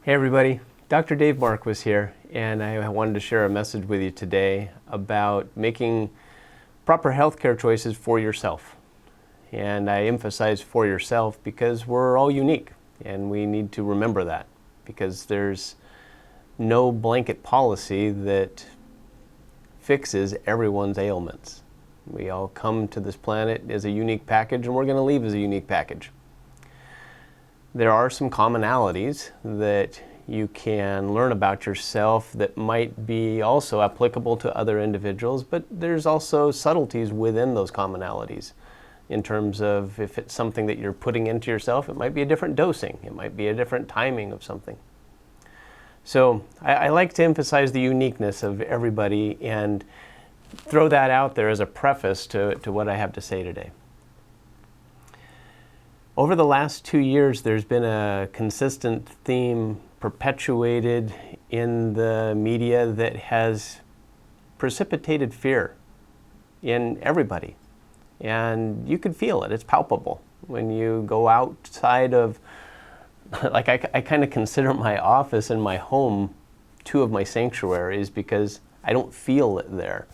Hey everybody, Dr. Dave Marquis here, and I wanted to share a message with you today about making proper healthcare choices for yourself. And I emphasize for yourself because we're all unique, and we need to remember that, because there's no blanket policy that fixes everyone's ailments. We all come to this planet as a unique package, and we're going to leave as a unique package. There are some commonalities that you can learn about yourself that might be also applicable to other individuals, but there's also subtleties within those commonalities in terms of if it's something that you're putting into yourself, it might be a different dosing, it might be a different timing of something. So I like to emphasize the uniqueness of everybody and throw that out there as a preface to what I have to say today. Over the last 2 years, there's been a consistent theme perpetuated in the media that has precipitated fear in everybody. And you could feel it, it's palpable. When you go outside of, like I kind of consider my office and my home two of my sanctuaries because I don't feel it there.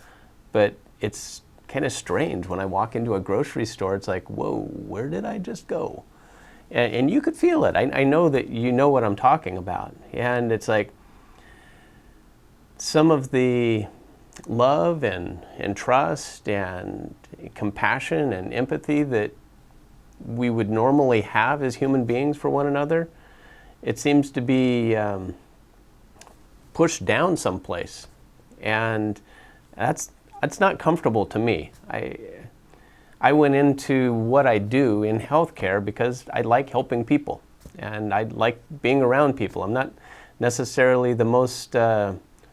But it's kind of strange when I walk into a grocery store, it's like, whoa, where did I just go? And you could feel it. I know that you know what I'm talking about. And it's like some of the love and trust and compassion and empathy that we would normally have as human beings for one another, it seems to be pushed down someplace. And that's not comfortable to me. I went into what I do in healthcare because I like helping people and I like being around people. I'm not necessarily the most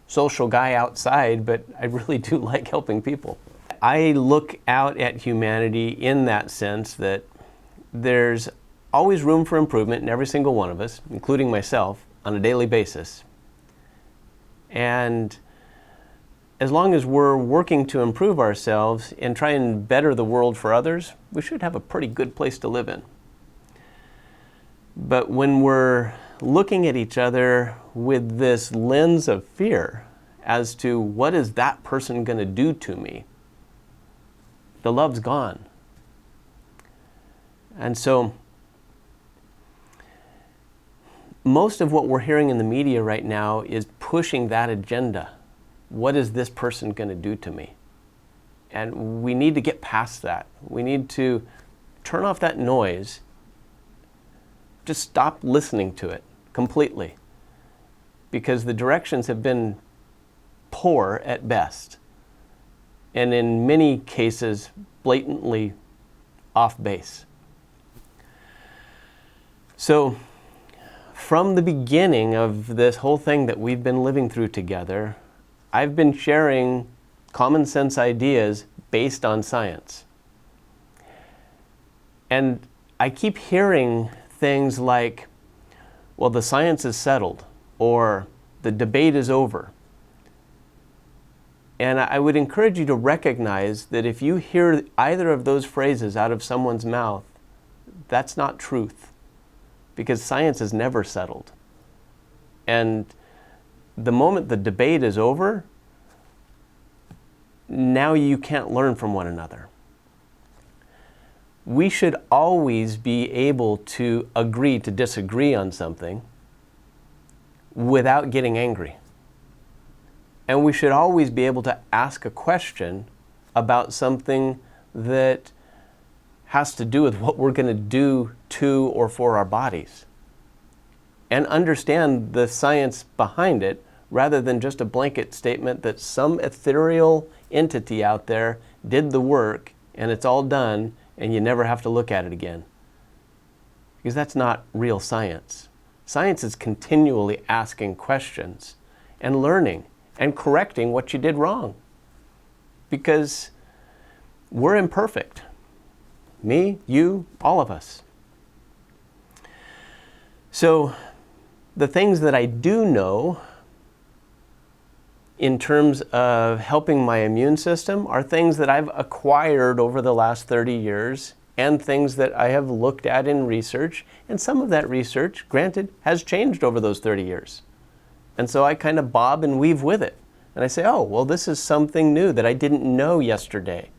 social guy outside, but I really do like helping people. I look out at humanity in that sense that there's always room for improvement in every single one of us, including myself, on a daily basis. And as long as we're working to improve ourselves and try and better the world for others, we should have a pretty good place to live in. But when we're looking at each other with this lens of fear as to what is that person going to do to me, the love's gone. And so most of what we're hearing in the media right now is pushing that agenda. What is this person going to do to me? And we need to get past that. We need to turn off that noise. Just stop listening to it completely. Because the directions have been poor at best. And in many cases, blatantly off base. So, from the beginning of this whole thing that we've been living through together, I've been sharing common sense ideas based on science. And I keep hearing things like, well, the science is settled, or the debate is over. And I would encourage you to recognize that if you hear either of those phrases out of someone's mouth, that's not truth, because science is never settled. And the moment the debate is over, now you can't learn from one another. We should always be able to agree to disagree on something without getting angry. And we should always be able to ask a question about something that has to do with what we're going to do to or for our bodies. And understand the science behind it, rather than just a blanket statement that some ethereal entity out there did the work and it's all done and you never have to look at it again. Because that's not real science. Science is continually asking questions and learning and correcting what you did wrong. Because we're imperfect. Me, you, all of us. So the things that I do know in terms of helping my immune system are things that I've acquired over the last 30 years and things that I have looked at in research, and some of that research, granted, has changed over those 30 years. And so I kind of bob and weave with it. And I say, oh, well, this is something new that I didn't know yesterday.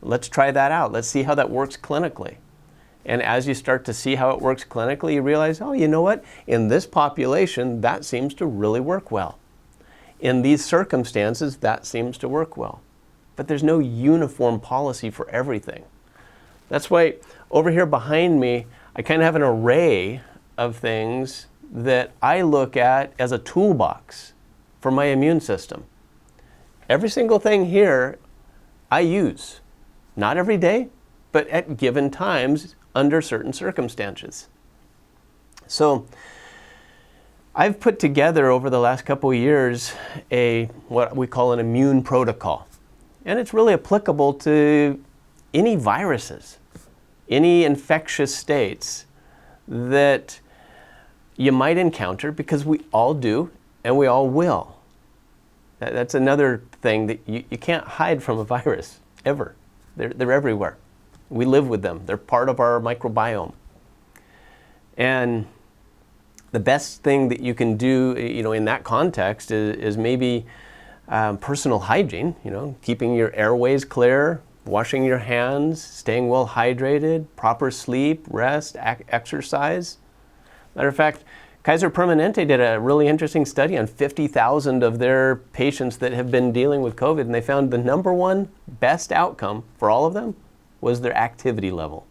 Let's try that out. Let's see how that works clinically. And as you start to see how it works clinically, you realize, oh, you know what? In this population, that seems to really work well. In these circumstances, that seems to work well. But there's no uniform policy for everything. That's why over here behind me, I kind of have an array of things that I look at as a toolbox for my immune system. Every single thing here I use. Not every day, but at given times under certain circumstances. So I've put together over the last couple of years what we call an immune protocol. And it's really applicable to any viruses, any infectious states that you might encounter, because we all do and we all will. That's another thing that you can't hide from a virus, ever. They're everywhere. We live with them. They're part of our microbiome. And the best thing that you can do, in that context is maybe personal hygiene, keeping your airways clear, washing your hands, staying well hydrated, proper sleep, rest, exercise. Matter of fact, Kaiser Permanente did a really interesting study on 50,000 of their patients that have been dealing with COVID, and they found the number one best outcome for all of them was their activity level.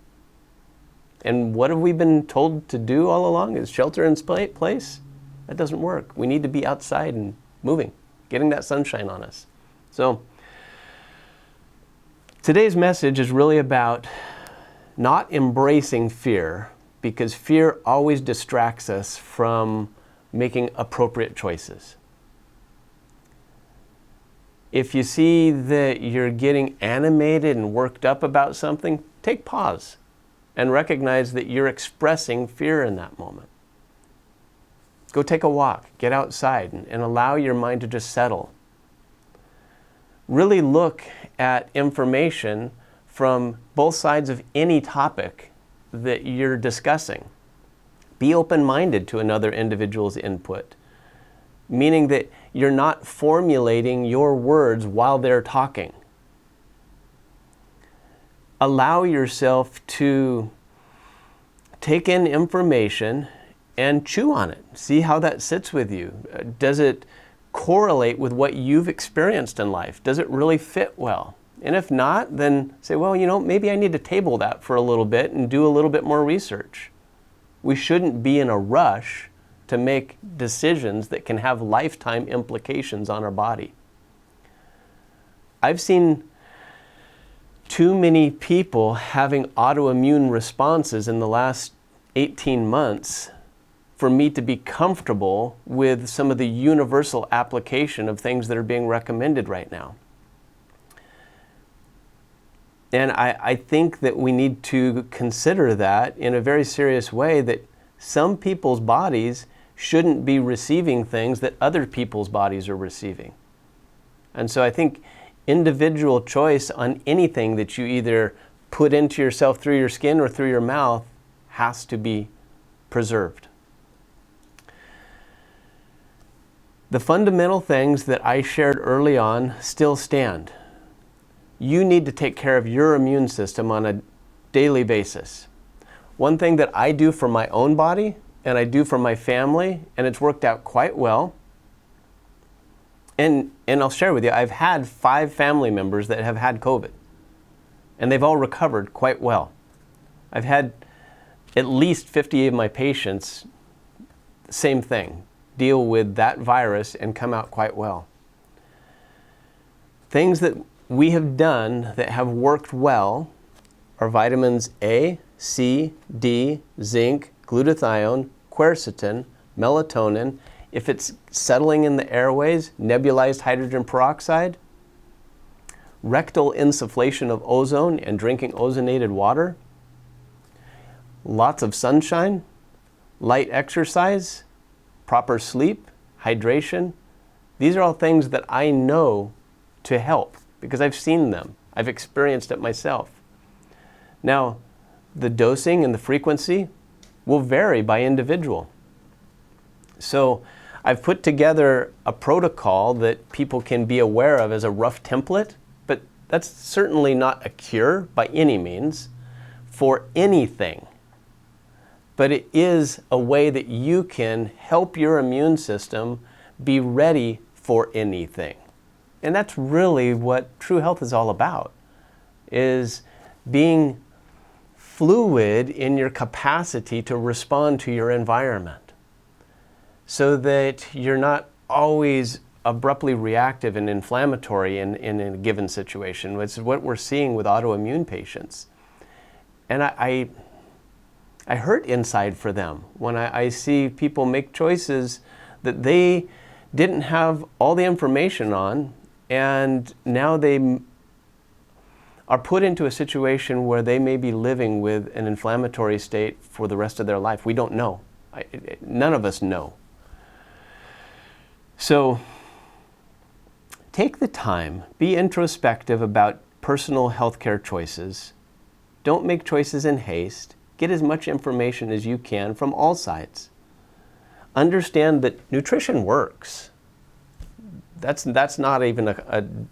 And what have we been told to do all along? Is shelter in place? That doesn't work. We need to be outside and moving, getting that sunshine on us. So today's message is really about not embracing fear, because fear always distracts us from making appropriate choices. If you see that you're getting animated and worked up about something, take pause and recognize that you're expressing fear in that moment. Go take a walk, get outside, and allow your mind to just settle. Really look at information from both sides of any topic that you're discussing. Be open-minded to another individual's input, meaning that you're not formulating your words while they're talking. Allow yourself to take in information and chew on it. See how that sits with you. Does it correlate with what you've experienced in life? Does it really fit well? And if not, then say, well, maybe I need to table that for a little bit and do a little bit more research. We shouldn't be in a rush to make decisions that can have lifetime implications on our body. I've seen too many people having autoimmune responses in the last 18 months for me to be comfortable with some of the universal application of things that are being recommended right now. And I think that we need to consider that in a very serious way, that some people's bodies shouldn't be receiving things that other people's bodies are receiving. And so I think individual choice on anything that you either put into yourself through your skin or through your mouth has to be preserved. The fundamental things that I shared early on still stand. You need to take care of your immune system on a daily basis. One thing that I do for my own body and I do for my family, and it's worked out quite well, and I'll share with you, I've had 5 family members that have had COVID, and they've all recovered quite well. I've had at least 50 of my patients, same thing, deal with that virus and come out quite well. Things that we have done that have worked well are vitamins A, C, D, zinc, glutathione, quercetin, melatonin. If it's settling in the airways, nebulized hydrogen peroxide, rectal insufflation of ozone and drinking ozonated water, lots of sunshine, light exercise, proper sleep, hydration. These are all things that I know to help because I've seen them. I've experienced it myself. Now, the dosing and the frequency will vary by individual. So I've put together a protocol that people can be aware of as a rough template, but that's certainly not a cure by any means for anything. But it is a way that you can help your immune system be ready for anything. And that's really what true health is all about, is being fluid in your capacity to respond to your environment so that you're not always abruptly reactive and inflammatory in a given situation, which is what we're seeing with autoimmune patients. And I hurt inside for them when I see people make choices that they didn't have all the information on, and now they are put into a situation where they may be living with an inflammatory state for the rest of their life. We don't know. None of us know. So take the time, be introspective about personal healthcare choices. Don't make choices in haste. Get as much information as you can from all sides. Understand that nutrition works. That's not even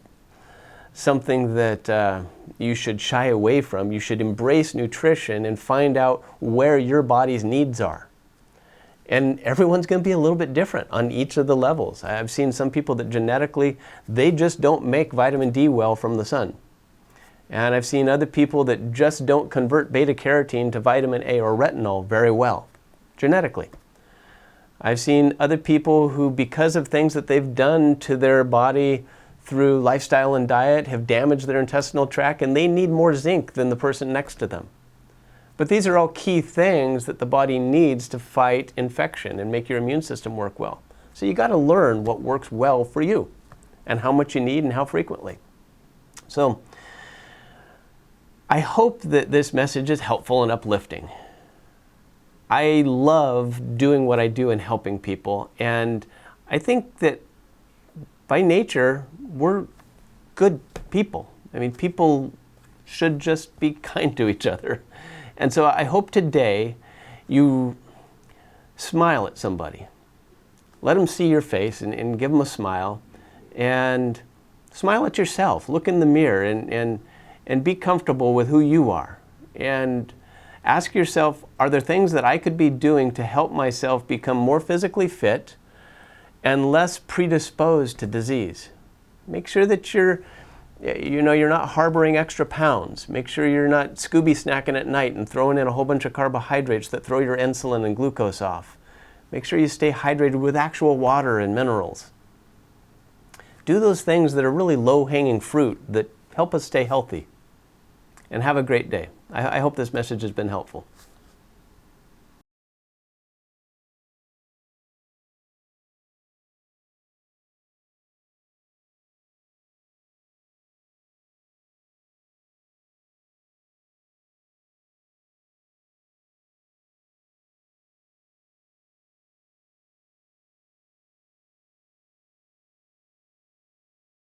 something that you should shy away from. You should embrace nutrition and find out where your body's needs are. And everyone's going to be a little bit different on each of the levels. I've seen some people that genetically, they just don't make vitamin D well from the sun. And I've seen other people that just don't convert beta-carotene to vitamin A or retinol very well, genetically. I've seen other people who, because of things that they've done to their body through lifestyle and diet, have damaged their intestinal tract, and they need more zinc than the person next to them. But these are all key things that the body needs to fight infection and make your immune system work well. So you got to learn what works well for you and how much you need and how frequently. So I hope that this message is helpful and uplifting. I love doing what I do and helping people, and I think that by nature, we're good people. I mean, people should just be kind to each other. And so I hope today you smile at somebody. Let them see your face and give them a smile, and smile at yourself. Look in the mirror and be comfortable with who you are. And ask yourself, are there things that I could be doing to help myself become more physically fit and less predisposed to disease? Make sure that you're not harboring extra pounds. Make sure you're not Scooby snacking at night and throwing in a whole bunch of carbohydrates that throw your insulin and glucose off. Make sure you stay hydrated with actual water and minerals. Do those things that are really low-hanging fruit that help us stay healthy. And have a great day. I hope this message has been helpful.